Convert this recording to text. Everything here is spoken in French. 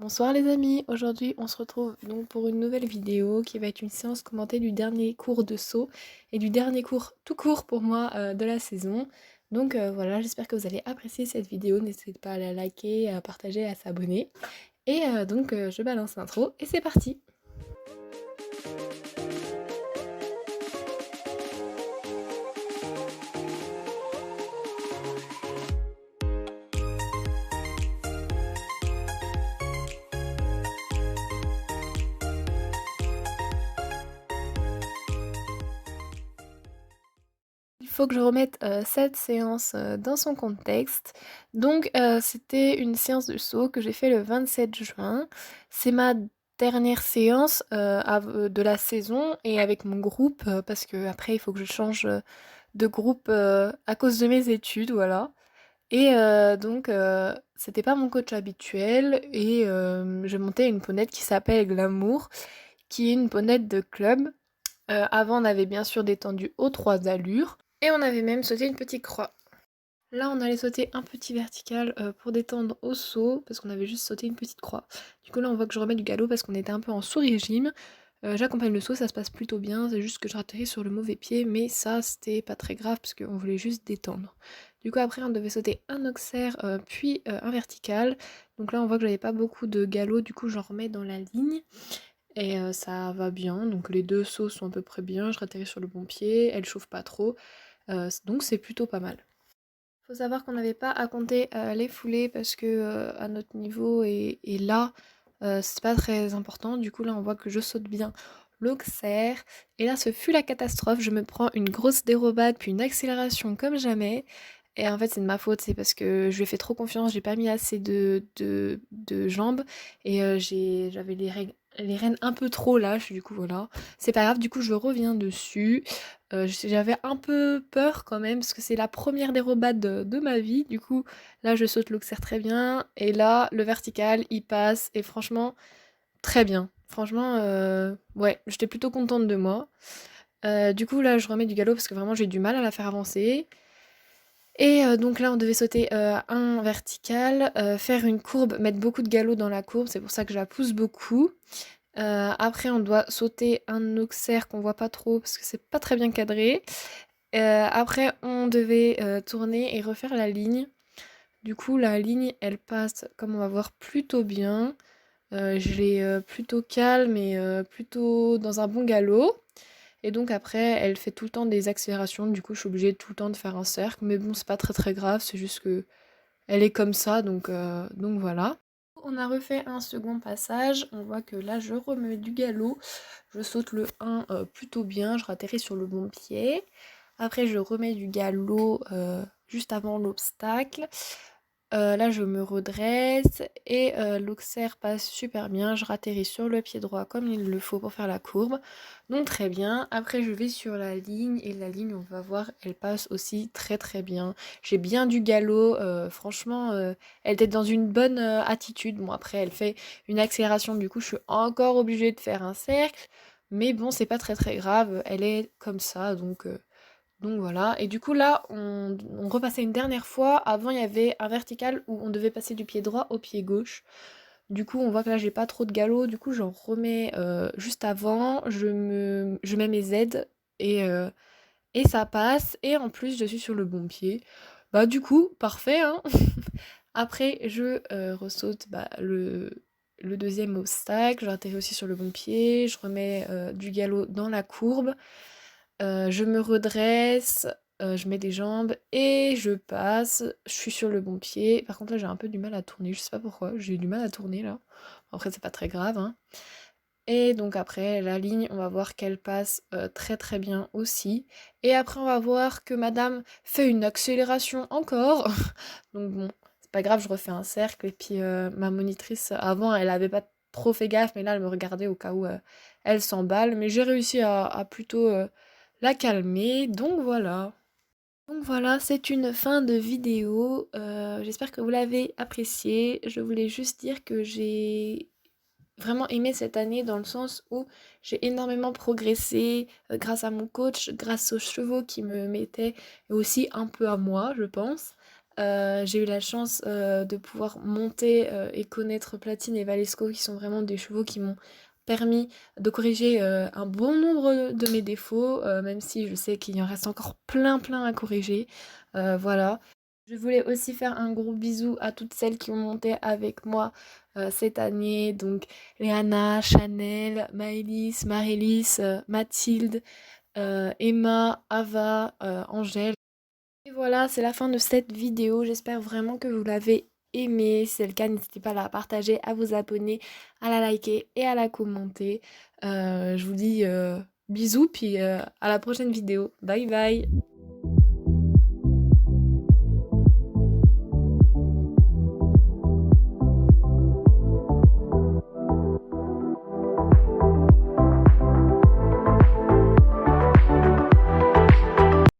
Bonsoir les amis, aujourd'hui on se retrouve donc pour une nouvelle vidéo qui va être une séance commentée du dernier cours de saut et du dernier cours tout court pour moi de la saison. Donc voilà, j'espère que vous allez apprécier cette vidéo, n'hésitez pas à la liker, à partager, à s'abonner. Et donc je balance l'intro et c'est parti. Il faut que je remette cette séance dans son contexte. Donc c'était une séance de saut que j'ai fait le 27 juin. C'est ma dernière séance de la saison et avec mon groupe parce que après il faut que je change de groupe à cause de mes études, voilà. Et donc c'était pas mon coach habituel et je montais une ponette qui s'appelle Glamour, qui est une ponette de club. Avant on avait bien sûr descendu aux 3 allures. Et on avait même sauté une petite croix. Là, on allait sauter un petit vertical pour détendre au saut, parce qu'on avait juste sauté une petite croix. Du coup, là, on voit que je remets du galop parce qu'on était un peu en sous-régime. J'accompagne le saut, ça se passe plutôt bien, c'est juste que je ratterris sur le mauvais pied, mais ça, c'était pas très grave, parce qu'on voulait juste détendre. Du coup, après, on devait sauter un auxerre, puis un vertical. Donc là, on voit que j'avais pas beaucoup de galop, du coup, j'en remets dans la ligne. Et ça va bien, donc les deux sauts sont à peu près bien, je ratterris sur le bon pied, elle chauffe pas trop. Donc c'est plutôt pas mal. Faut savoir qu'on n'avait pas à compter les foulées parce que à notre niveau et là, c'est pas très important. Du coup là on voit que je saute bien l'auxerre. Et là ce fut la catastrophe. Je me prends une grosse dérobade puis une accélération comme jamais. Et en fait c'est de ma faute, c'est parce que je lui ai fait trop confiance, j'ai pas mis assez de jambes et j'avais les rênes un peu trop lâches, du coup voilà. C'est pas grave, du coup je reviens dessus. J'avais un peu peur quand même parce que c'est la première dérobade de ma vie. Du coup, là, je saute l'auxerre très bien. Et là, le vertical, il passe. Et franchement, très bien. Franchement, ouais, j'étais plutôt contente de moi. Du coup, là, je remets du galop parce que vraiment, j'ai du mal à la faire avancer. Et donc là, on devait sauter un vertical, faire une courbe, mettre beaucoup de galop dans la courbe. C'est pour ça que je la pousse beaucoup. Après, on doit sauter un auxerre qu'on voit pas trop parce que c'est pas très bien cadré. Après, on devait tourner et refaire la ligne. Du coup, la ligne, elle passe, comme on va voir, plutôt bien. Je l'ai plutôt calme et plutôt dans un bon galop. Et donc après, elle fait tout le temps des accélérations. Du coup, je suis obligée tout le temps de faire un cercle. Mais bon, c'est pas très très grave. C'est juste que elle est comme ça. Donc voilà. On a refait un second passage. On voit que là, je remets du galop. Je saute le 1 plutôt bien. Je ratterris sur le bon pied. Après, je remets du galop juste avant l'obstacle. Là, je me redresse et l'auxerre passe super bien. Je ratterris sur le pied droit comme il le faut pour faire la courbe. Donc très bien. Après, je vais sur la ligne et la ligne, on va voir, elle passe aussi très très bien. J'ai bien du galop. Franchement, elle était dans une bonne attitude. Bon, après, elle fait une accélération. Du coup, je suis encore obligée de faire un cercle. Mais bon, c'est pas très très grave. Elle est comme ça, donc voilà, et du coup là, on repassait une dernière fois. Avant, il y avait un vertical où on devait passer du pied droit au pied gauche. Du coup, on voit que là, j'ai pas trop de galop. Du coup, j'en remets juste avant. Je mets mes aides et ça passe. Et en plus, je suis sur le bon pied. Bah du coup, parfait, hein. Après, je ressaute le deuxième obstacle. J'atterris aussi sur le bon pied. Je remets du galop dans la courbe. Je me redresse, je mets des jambes et je passe. Je suis sur le bon pied. Par contre là j'ai un peu du mal à tourner, je sais pas pourquoi, j'ai eu du mal à tourner là. Après c'est pas très grave, hein. Et donc après la ligne, on va voir qu'elle passe très très bien aussi. Et après on va voir que madame fait une accélération encore. Donc bon, c'est pas grave, je refais un cercle. Et puis ma monitrice avant elle avait pas trop fait gaffe, mais là elle me regardait au cas où elle s'emballe. Mais j'ai réussi à plutôt la calmer, donc voilà. Donc voilà, c'est une fin de vidéo. J'espère que vous l'avez appréciée. Je voulais juste dire que j'ai vraiment aimé cette année dans le sens où j'ai énormément progressé grâce à mon coach, grâce aux chevaux qui me mettaient et aussi un peu à moi, je pense. J'ai eu la chance, de pouvoir monter, et connaître Platine et Valesco qui sont vraiment des chevaux qui m'ont permis de corriger, un bon nombre de mes défauts, même si je sais qu'il en reste encore plein, plein à corriger. Voilà. Je voulais aussi faire un gros bisou à toutes celles qui ont monté avec moi, cette année, donc Léana, Chanel, Maëlys, Marélys, Mathilde, Emma, Ava, Angèle. Et voilà, c'est la fin de cette vidéo. J'espère vraiment que vous l'avez aimée. Si c'est le cas, n'hésitez pas à la partager, à vous abonner, à la liker et à la commenter. Je vous dis bisous, puis à la prochaine vidéo. Bye bye!